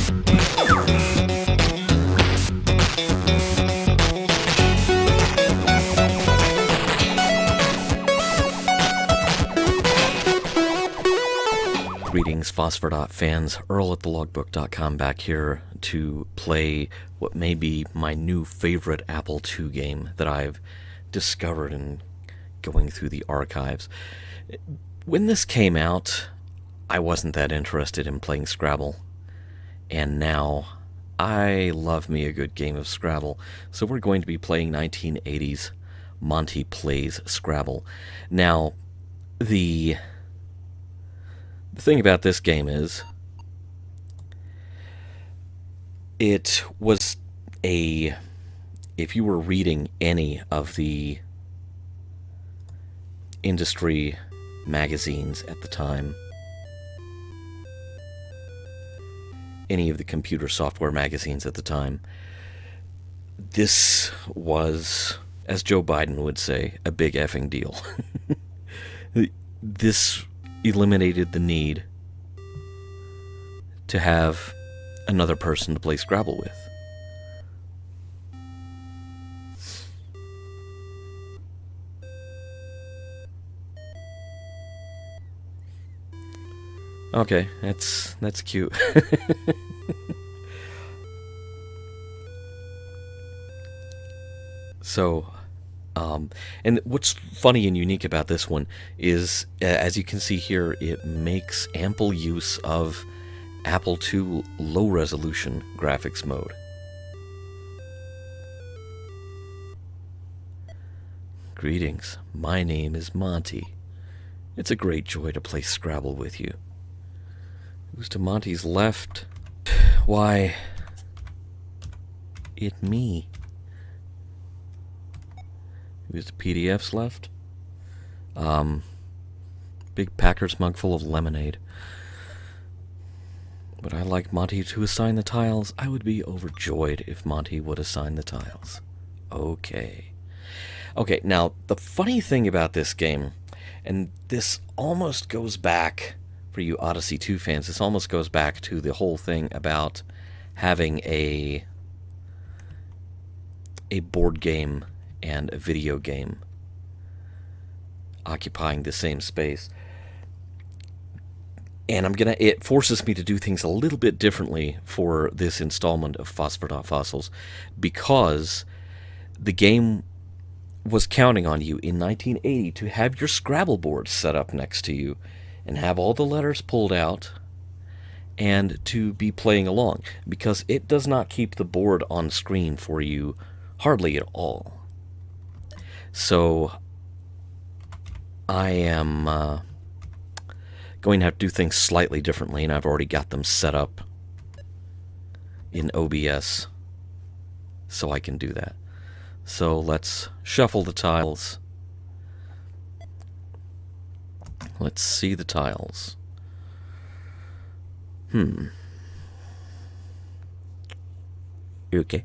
Greetings, Phosphor fans. Earl at thelogbook.com back here to play what may be my new favorite Apple II game that I've discovered in going through the archives. When this came out, I wasn't that interested in playing Scrabble, and now I love me a good game of Scrabble. So we're going to be playing 1980s Monty Plays Scrabble. Now, the thing about this game is it was if you were reading any of the industry magazines at the time, any of the computer software magazines at the time, this was, as Joe Biden would say, a big effing deal. This eliminated the need to have another person to play Scrabble with. Okay, that's cute. So, and what's funny and unique about this one is, as you can see here, it makes ample use of Apple II low-resolution graphics mode. Greetings, my name is Monty. It's a great joy to play Scrabble with you. Who's to Monty's left? Why, it me. Who's the PDFs left? Big Packers mug full of lemonade. Would I like Monty to assign the tiles? I would be overjoyed if Monty would assign the tiles. Okay. Okay, now, the funny thing about this game, and this almost goes back, for you Odyssey 2 fans, this almost goes back to the whole thing about having a board game and a video game occupying the same space. And it forces me to do things a little bit differently for this installment of Phosphor.Fossils, because the game was counting on you in 1980 to have your Scrabble board set up next to you and have all the letters pulled out and to be playing along, because it does not keep the board on screen for you hardly at all. So I am going to have to do things slightly differently, and I've already got them set up in OBS so I can do that. So let's shuffle the tiles. Let's see the tiles. Okay.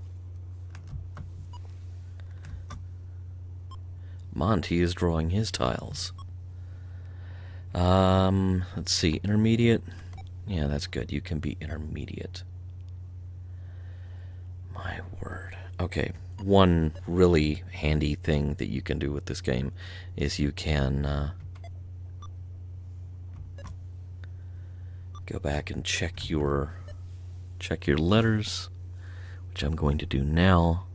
Monty is drawing his tiles. Let's see, intermediate. Yeah, that's good. You can be intermediate. My word. Okay, one really handy thing that you can do with this game is you can go back and check your letters, which I'm going to do now.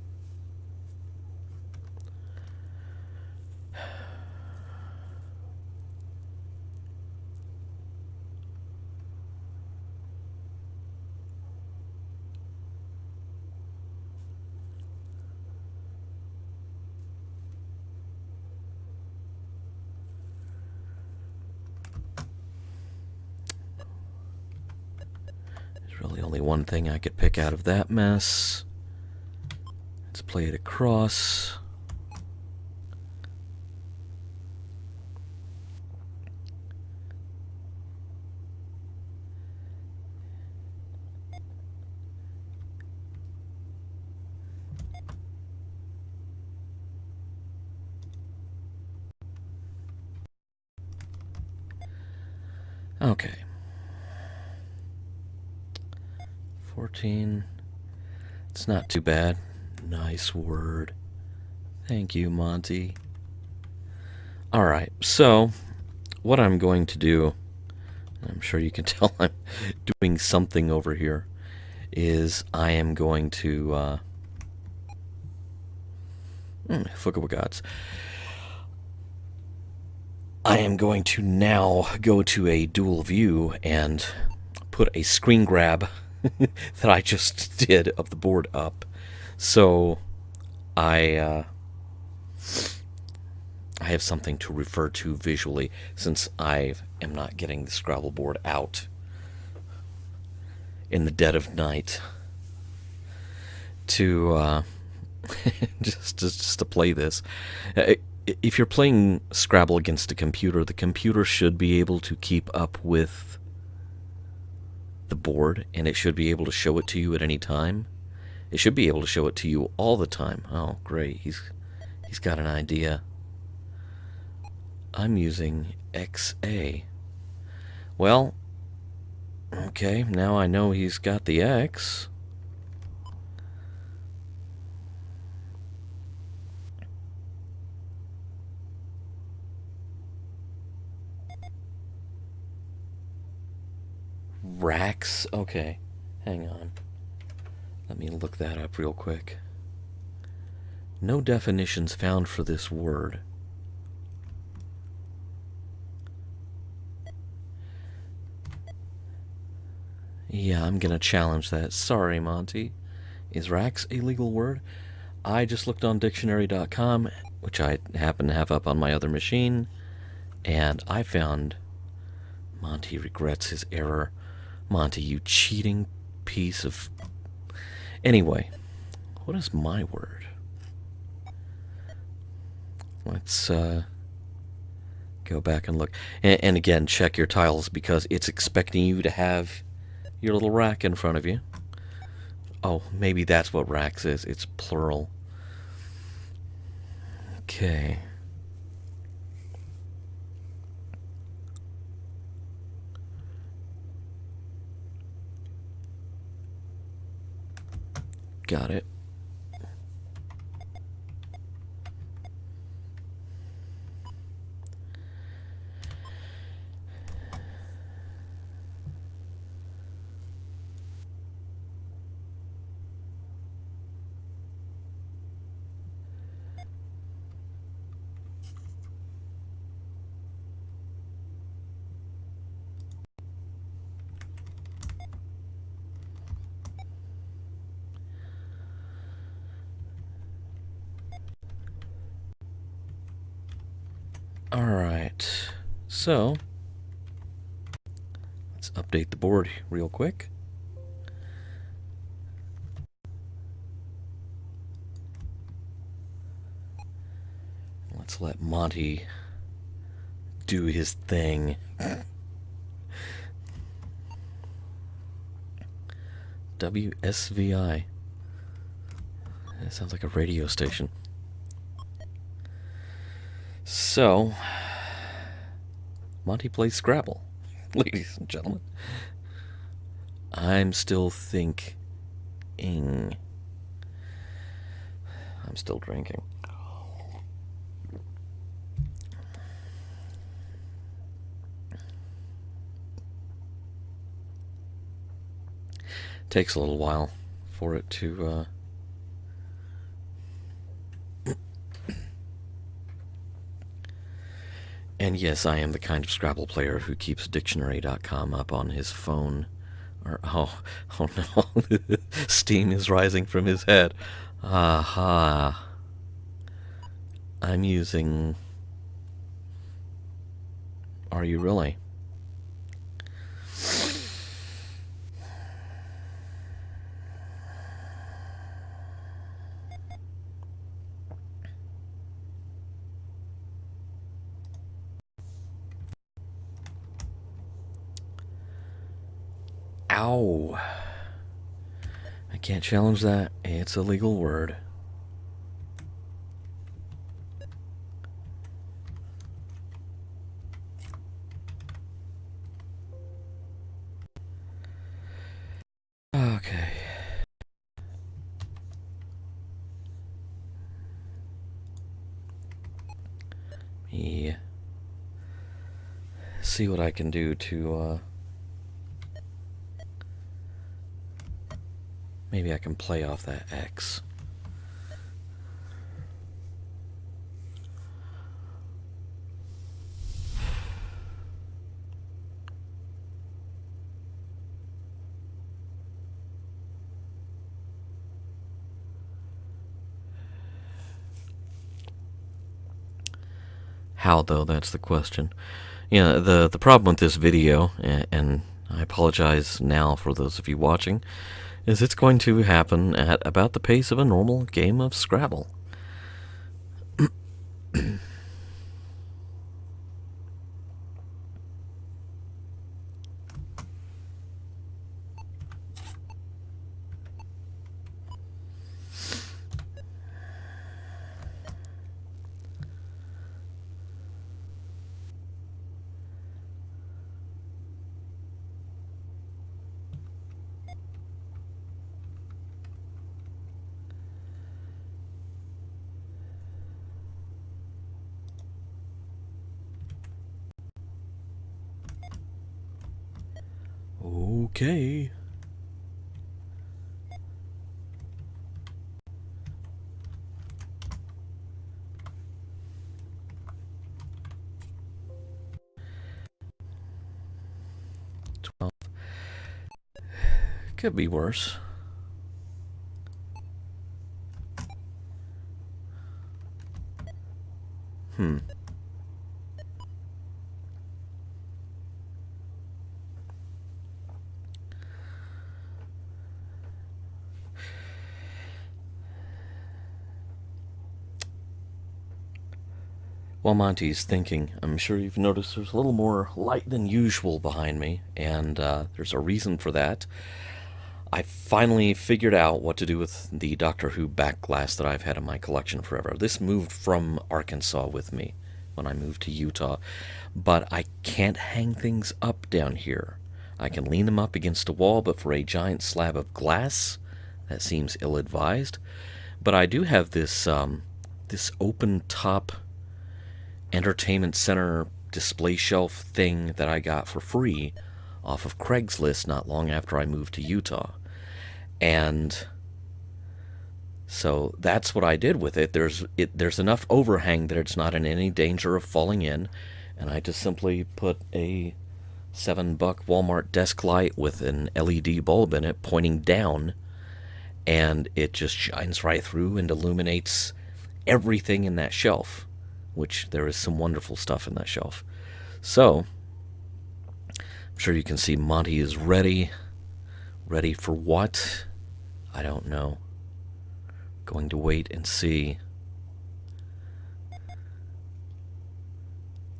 Really only one thing I could pick out of that mess. Let's play it across. Okay. 14. It's not too bad. Nice word. Thank you, Monty. Alright, so what I'm going to do, I'm sure you can tell I'm doing something over here, is I am going to gods. I am going to now go to a dual view and put a screen grab that I just did of the board up. So I have something to refer to visually, since I am not getting the Scrabble board out in the dead of night to just to play this. If you're playing Scrabble against a computer, the computer should be able to keep up with the board, and it should be able to show it to you at any time. It should be able to show it to you all the time. Oh, great. He's got an idea. I'm using XA. Well, okay, now I know he's got the X. Racks? Okay, hang on. Let me look that up real quick. No definitions found for this word. Yeah, I'm gonna challenge that. Sorry, Monty. Is racks a legal word? I just looked on dictionary.com, which I happen to have up on my other machine, and I found Monty regrets his error. Monty, you cheating piece of... Anyway, what is my word? Let's go back and look. And again, check your tiles, because it's expecting you to have your little rack in front of you. Oh, maybe that's what racks is. It's plural. Okay. Got it. Alright, so let's update the board real quick. Let's let Monty do his thing. WSVI. That sounds like a radio station. So, Monty plays Scrabble, ladies and gentlemen. I'm still thinking. I'm still drinking. Takes a little while for it to And yes, I am the kind of Scrabble player who keeps dictionary.com up on his phone. Or, oh no, steam is rising from his head. Aha. I'm using... Are you really? Ow. I can't challenge that. It's a legal word. Okay. me see what I can do to, maybe I can play off that X. How, though, that's the question. Yeah, the problem with this video, and I apologize now for those of you watching, is it's going to happen at about the pace of a normal game of Scrabble. Okay. Could be worse. While Monty's thinking, I'm sure you've noticed there's a little more light than usual behind me, and there's a reason for that. I finally figured out what to do with the Doctor Who back glass that I've had in my collection forever. This moved from Arkansas with me when I moved to Utah, but I can't hang things up down here. I can lean them up against a wall, but for a giant slab of glass, that seems ill-advised. But I do have this this open top entertainment center display shelf thing that I got for free off of Craigslist not long after I moved to Utah. And so that's what I did with it. There's enough overhang that it's not in any danger of falling in, and I just simply put a $7 Walmart desk light with an LED bulb in it pointing down, and it just shines right through and illuminates everything in that shelf, which there is some wonderful stuff in that shelf. So I'm sure you can see Monty is ready. Ready for what? I don't know. Going to wait and see.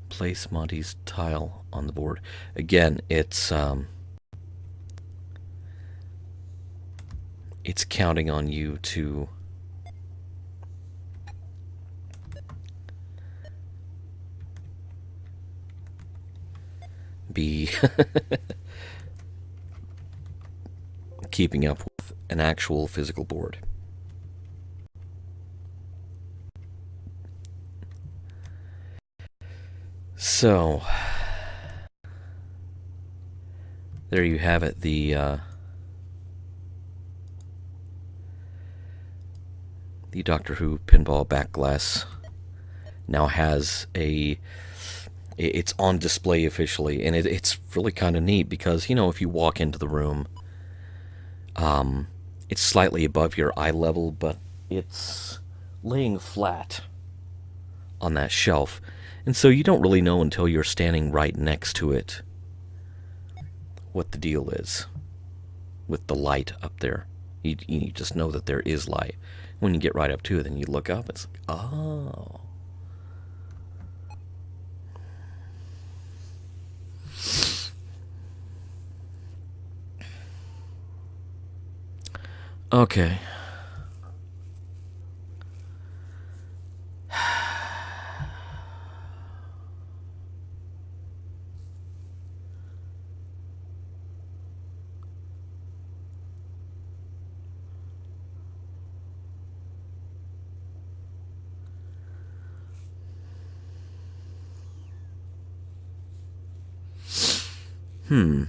Place Monty's tile on the board. Again, it's counting on you to be keeping up with an actual physical board. So there you have it. The Doctor Who pinball back glass now has it's on display officially, and it's really kind of neat because, you know, if you walk into the room, it's slightly above your eye level, but it's laying flat on that shelf, and so you don't really know until you're standing right next to it what the deal is with the light up there. You just know that there is light. When you get right up to it and you look up, it's like, oh. Okay. Hmm.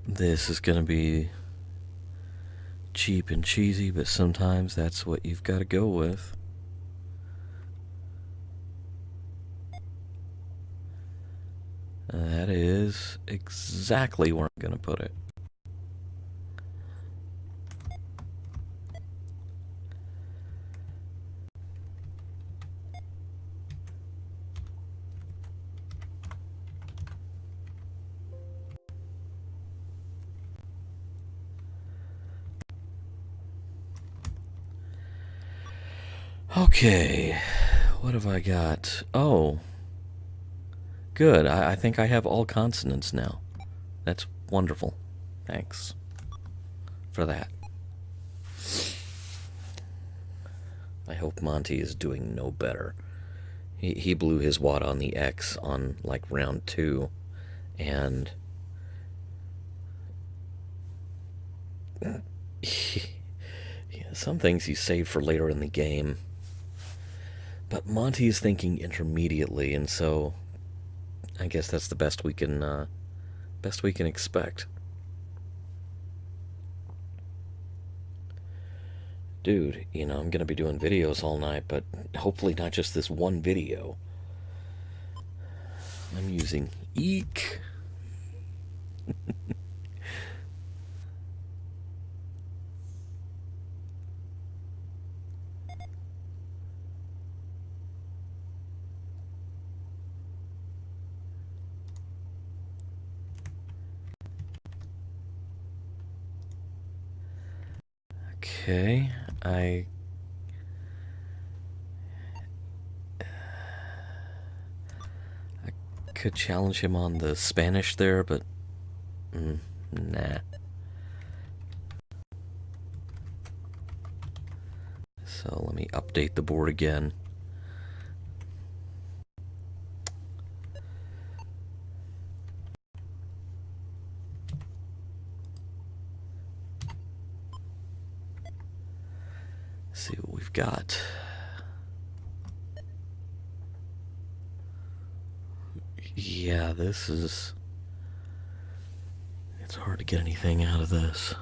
This is going to be cheap and cheesy, but sometimes that's what you've got to go with. That is exactly where I'm going to put it. Okay, what have I got? Oh, good. I think I have all consonants now. That's wonderful. Thanks for that. I hope Monty is doing no better. He blew his wad on the X on like round 2, and yeah, some things he saved for later in the game. But Monty is thinking intermediately, and so I guess that's the best we can expect. Dude, I'm gonna be doing videos all night, but hopefully not just this one video. I'm using eek. Okay, I could challenge him on the Spanish there, but nah. So let me update the board again. See what we've got. Yeah, this is... It's hard to get anything out of this.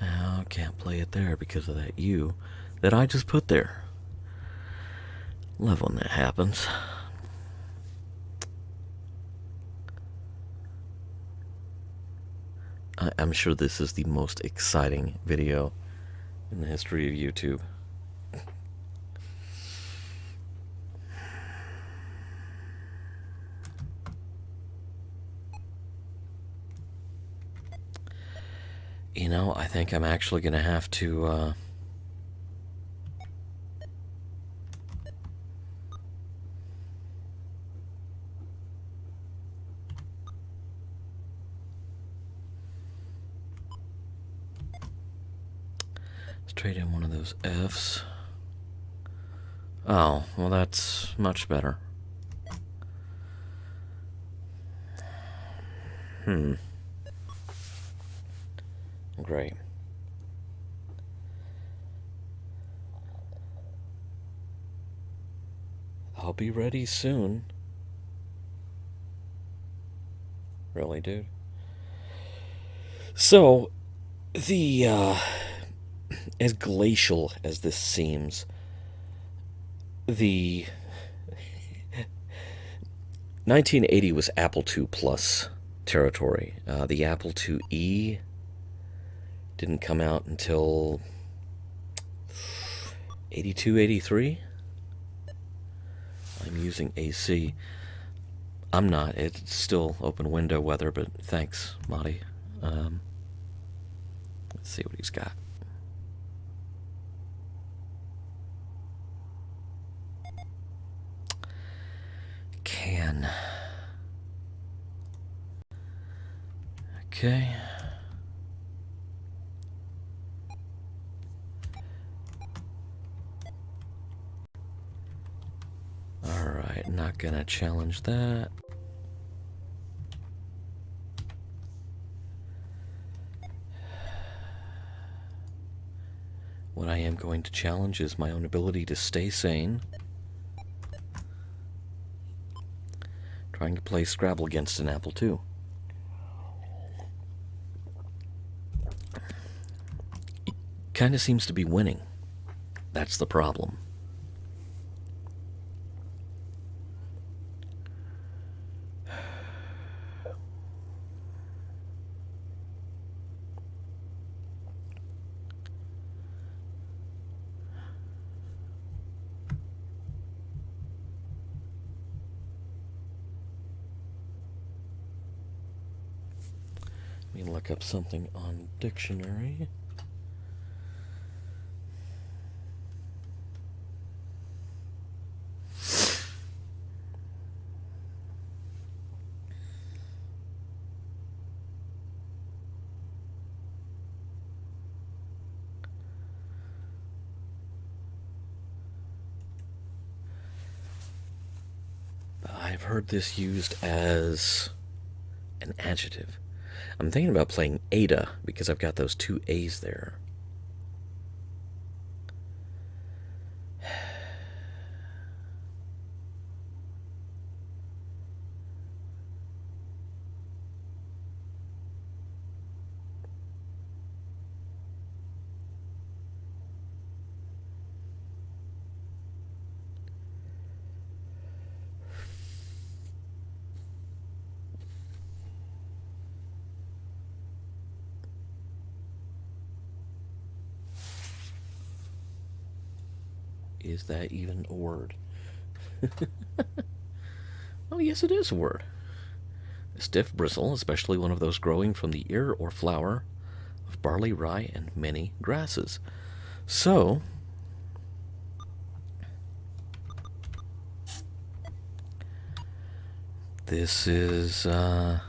I can't play it there because of that U that I just put there. Love when that happens. I'm sure this is the most exciting video in the history of YouTube. I think I'm actually going to have to let's trade in one of those Fs. Oh, well, that's much better. Great. I'll be ready soon. Really, dude? So, as glacial as this seems, The 1980 was Apple II Plus territory. The Apple IIe didn't come out until 82, 83. I'm using AC. I'm not. It's still open window weather, but thanks, Monty. Let's see what he's got. Can. Okay. Alright, not gonna challenge that. What I am going to challenge is my own ability to stay sane. Trying to play Scrabble against an Apple II. It kind of seems to be winning. That's the problem. Let me look up something on dictionary. I've heard this used as an adjective. I'm thinking about playing Ada because I've got those two A's there. Is that even a word? Oh, yes, it is a word. A stiff bristle, especially one of those growing from the ear or flower of barley, rye, and many grasses. So, this is, I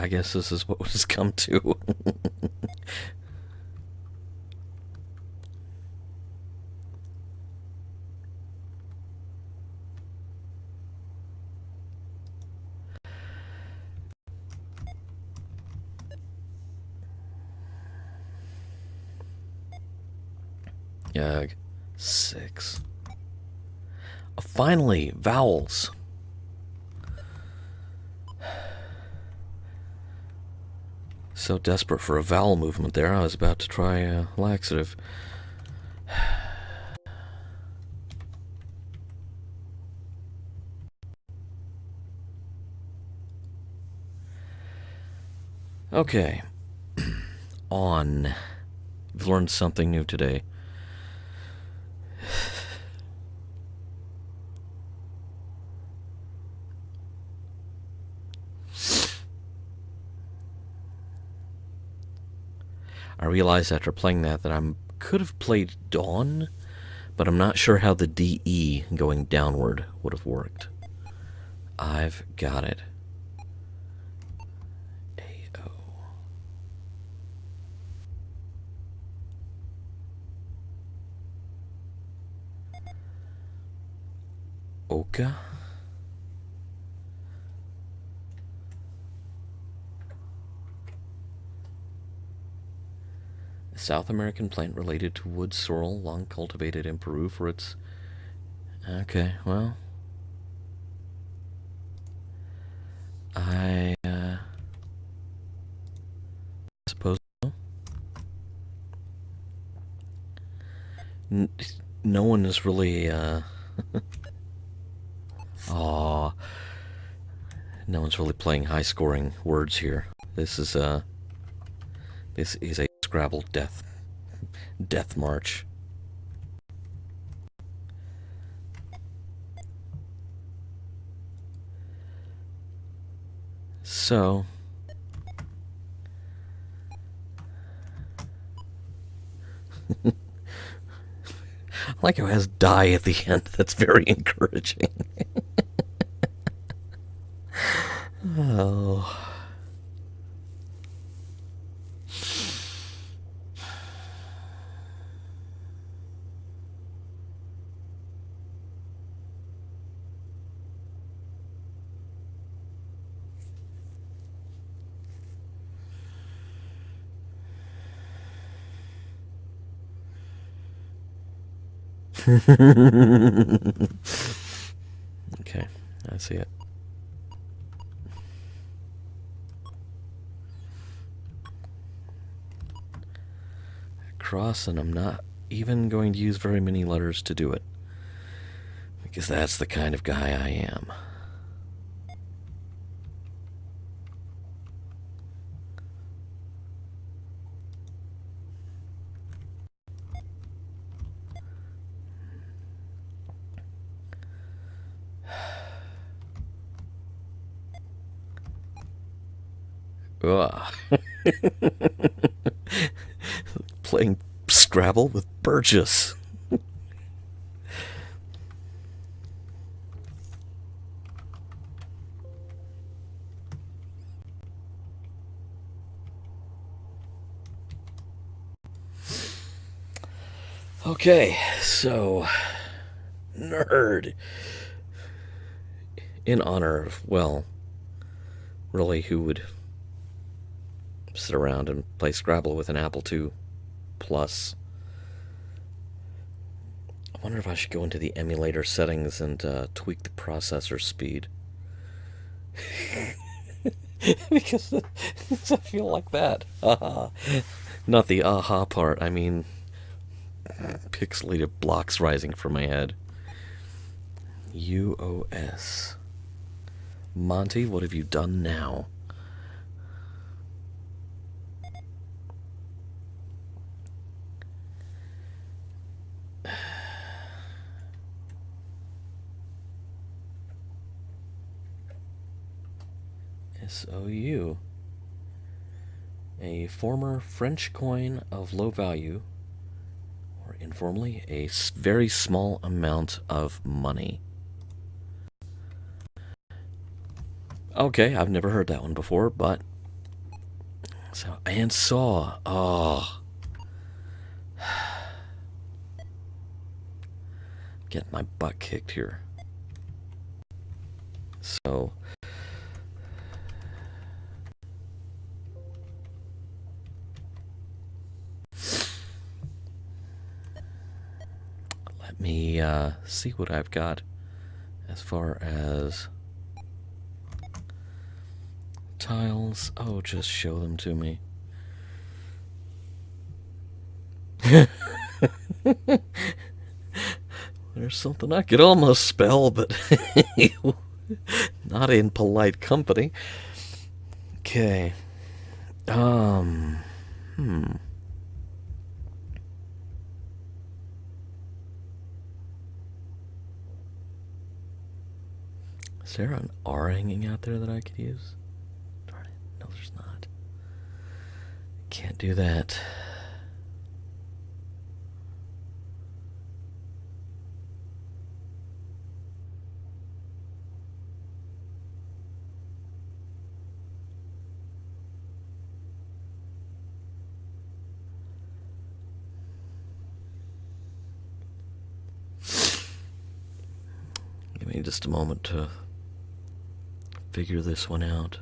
guess this is what it's come to. Yug. 6. Finally, vowels. So desperate for a vowel movement there, I was about to try a laxative. Okay. On. We've learned something new today. I realized after playing that I could have played Dawn, but I'm not sure how the DE going downward would have worked. I've got it. A-O. Oka. A South American plant related to wood sorrel, long cultivated in Peru for its... Okay, well... I suppose so. N- no one is really, aw, no one's really playing high-scoring words here. This is a Scrabble death march. So, I like how it has die at the end. That's very encouraging. Oh. Okay, I see it. Cross, and I'm not even going to use very many letters to do it. Because that's the kind of guy I am. Ugh. Playing Scrabble with Burgess. Okay, so nerd. In honor of, well, really, who would sit around and play Scrabble with an Apple II Plus? I wonder if I should go into the emulator settings and tweak the processor speed. Because I feel like that. Not the aha part, I mean pixelated blocks rising from my head. UOS. Monty, what have you done now? SOU. A former French coin of low value, or informally, a very small amount of money. Okay, I've never heard that one before, but... So, and saw. Oh. Get my butt kicked here. So... Let me see what I've got as far as tiles. Oh, just show them to me. There's something I could almost spell, but not in polite company. Okay. Hmm. Is there an R hanging out there that I could use? Darn it. No, there's not. Can't do that. Give me just a moment to figure this one out.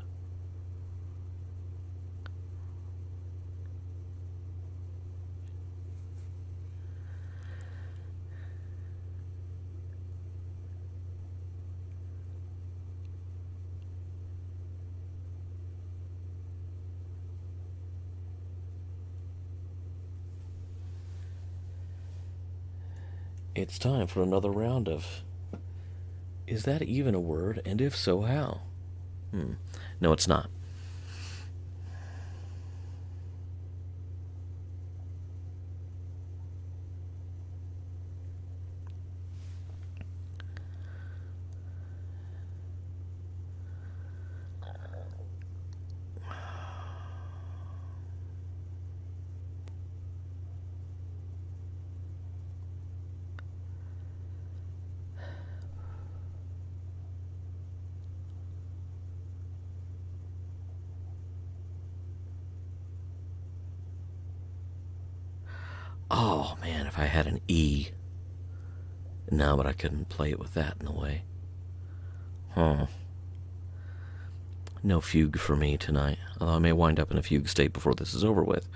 It's time for another round of Is that even a word? And if so, how? No, it's not. Oh, man, if I had an E. No, but I couldn't play it with that in the way. Huh. No fugue for me tonight, although I may wind up in a fugue state before this is over with.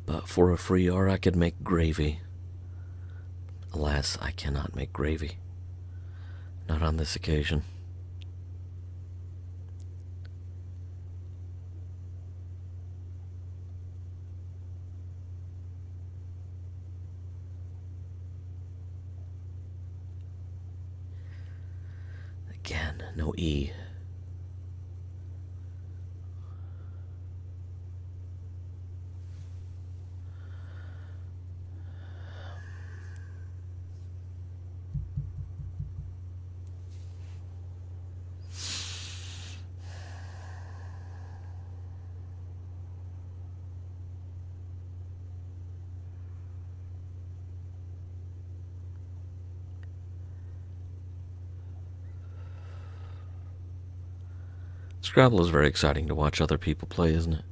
But for a free R, I could make gravy. Alas, I cannot make gravy. Not on this occasion. Again, no E. Scrabble is very exciting to watch other people play, isn't it?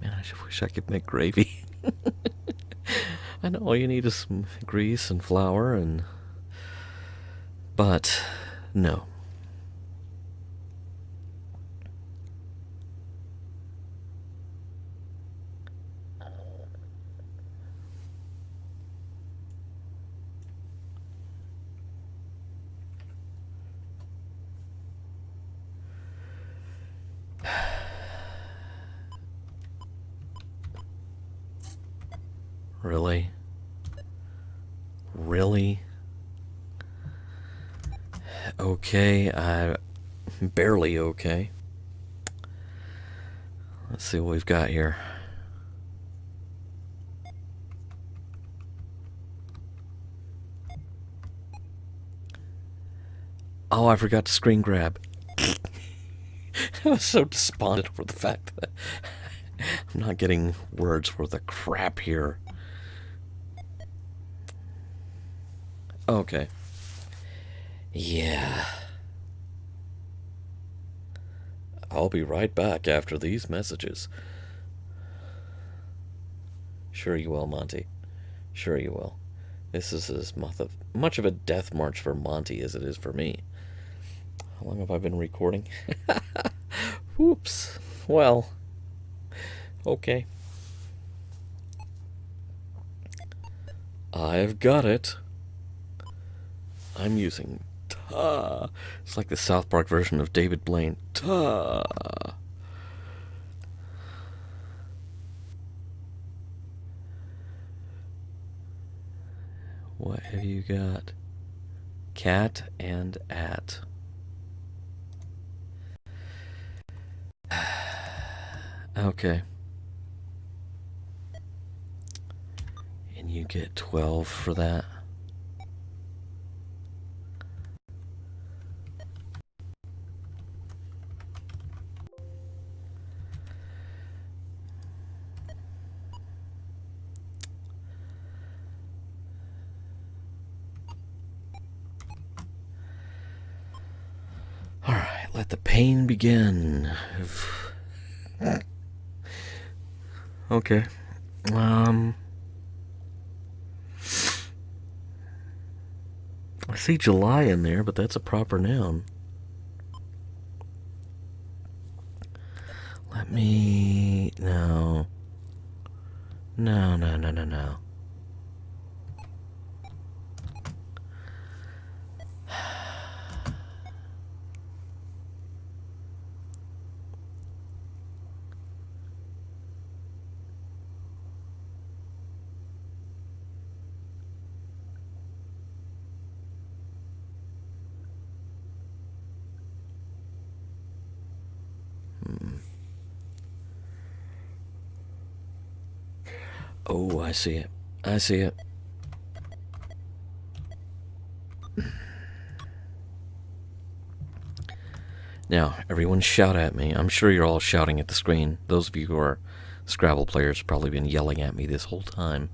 Man, I just wish I could make gravy. I know all you need is some grease and flour and... But, no. Really? Really? Okay, barely okay. Let's see what we've got here. Oh, I forgot to screen grab. I was so despondent over the fact that I'm not getting words worth of crap here. Okay. Yeah. I'll be right back after these messages. Sure you will, Monty. Sure you will. This is as much of a death march for Monty as it is for me. How long have I been recording? Whoops. Well, okay. I've got it. I'm using ta. It's like the South Park version of David Blaine. Ta. What have you got? Cat and at. Okay. And you get 12 for that. Alright, let the pain begin. Okay. I see July in there, but that's a proper noun. Let me... No. No, no, no, no, no. Oh, I see it. I see it. Now, everyone shout at me. I'm sure you're all shouting at the screen. Those of you who are Scrabble players have probably been yelling at me this whole time,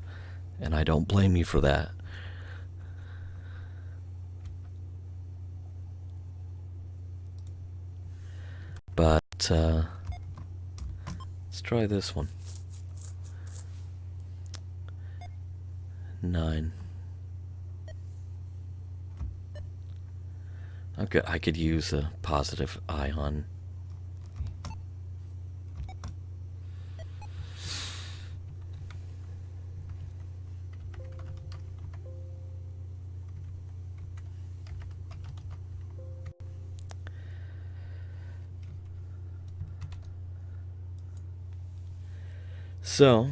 and I don't blame you for that. But, let's try this one. 9. I could use a positive ion. So,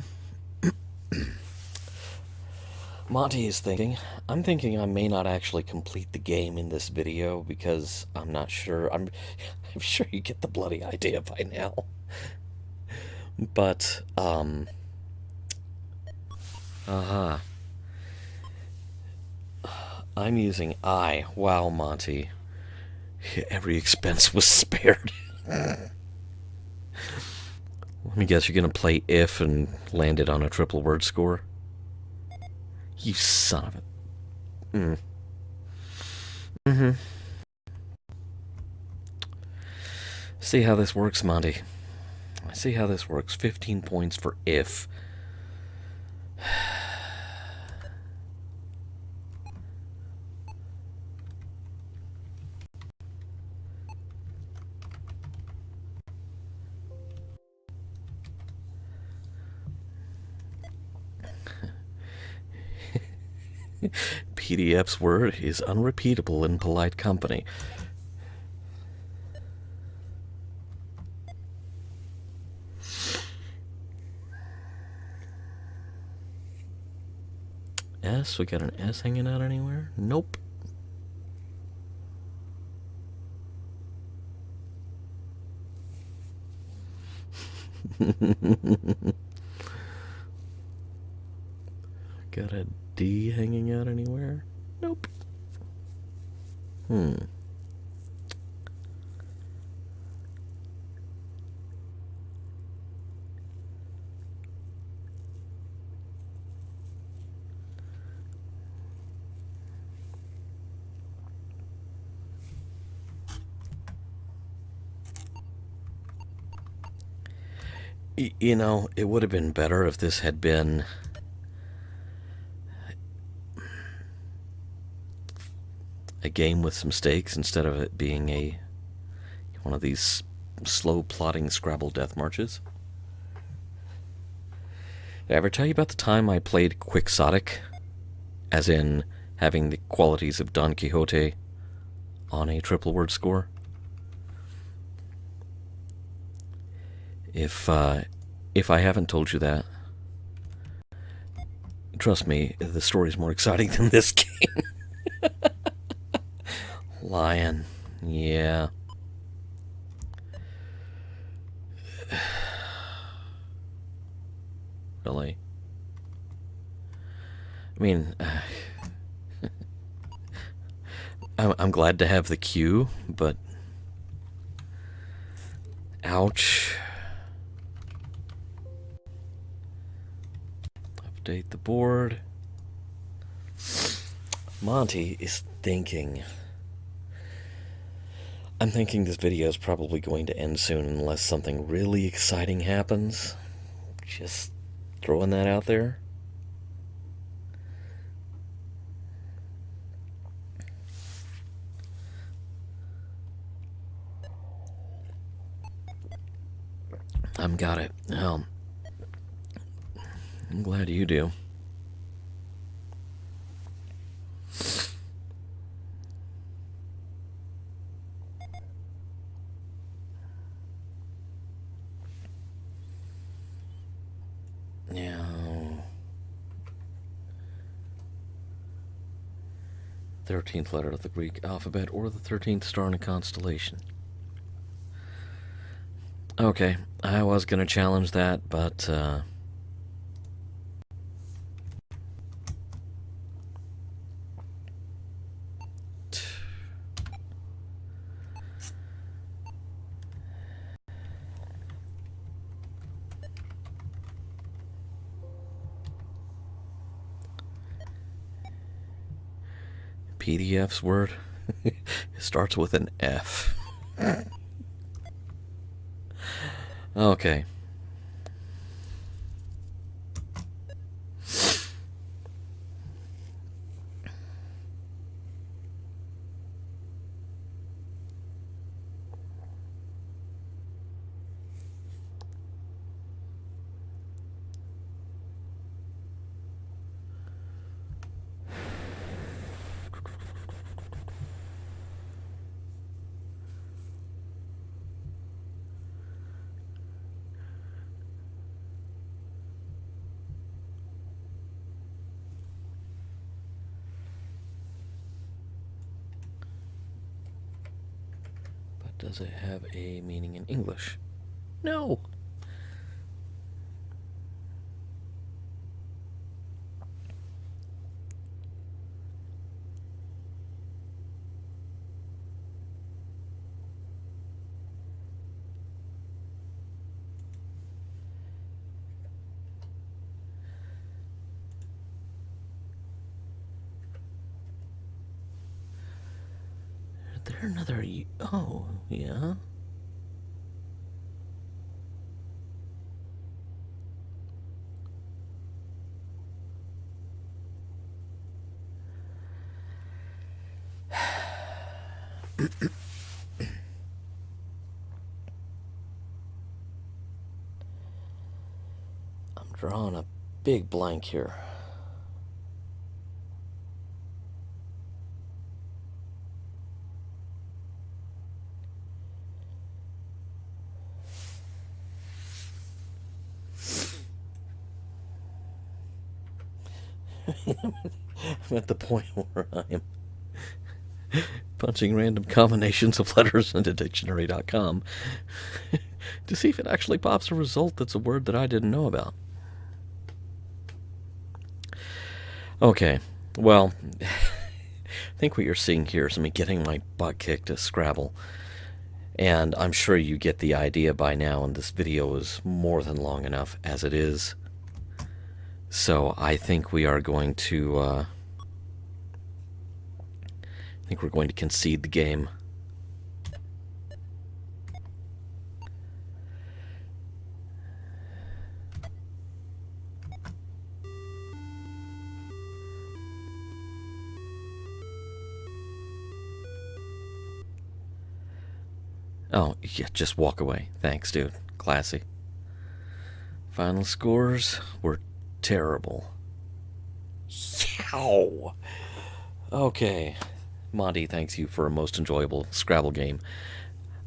Monty is thinking, I'm thinking I may not actually complete the game in this video because I'm not sure. I'm sure you get the bloody idea by now. But, I'm using I. Wow, Monty. Every expense was spared. Let me guess, you're gonna play if and land it on a triple word score? You son of a... See how this works, Monty. See how this works. 15 points for if. PDF's word is unrepeatable in polite company. S? We got an S hanging out anywhere? Nope. Got a D hanging out anywhere? Nope. You know, it would have been better if this had been a game with some stakes instead of it being one of these slow plotting Scrabble death marches. Did I ever tell you about the time I played Quixotic? As in having the qualities of Don Quixote on a triple word score? If I haven't told you that, trust me, the story's more exciting than this game. Lion, yeah. Really? I mean, I'm glad to have the cue, but ouch. Update the board. Monty is thinking. I'm thinking this video is probably going to end soon unless something really exciting happens. Just throwing that out there. got it. Well, I'm glad you do. Now, 13th letter of the Greek alphabet or the 13th star in a constellation. Okay, I was going to challenge that, but PDF's word it starts with an F. Okay. Does it have a meaning in English? No. Is there another... Oh, yeah. I'm drawing a big blank here. I'm at the point where I'm punching random combinations of letters into dictionary.com to see if it actually pops a result that's a word that I didn't know about. Okay, well, I think what you're seeing here is me getting my butt kicked at Scrabble. And I'm sure you get the idea by now, and this video is more than long enough as it is. So I think we are going to, I think we're going to concede the game. Oh, yeah, just walk away. Thanks, dude. Classy. Final scores were terrible. Yow! Okay. Monty thanks you for a most enjoyable Scrabble game.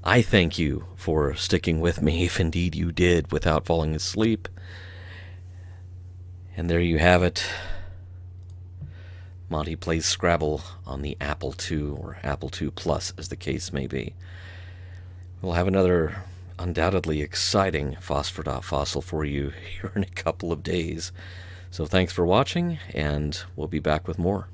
I thank you for sticking with me, if indeed you did, without falling asleep. And there you have it. Monty plays Scrabble on the Apple II, or Apple II Plus, as the case may be. We'll have another undoubtedly exciting Phosphor.Fossil for you here in a couple of days. So thanks for watching, and we'll be back with more.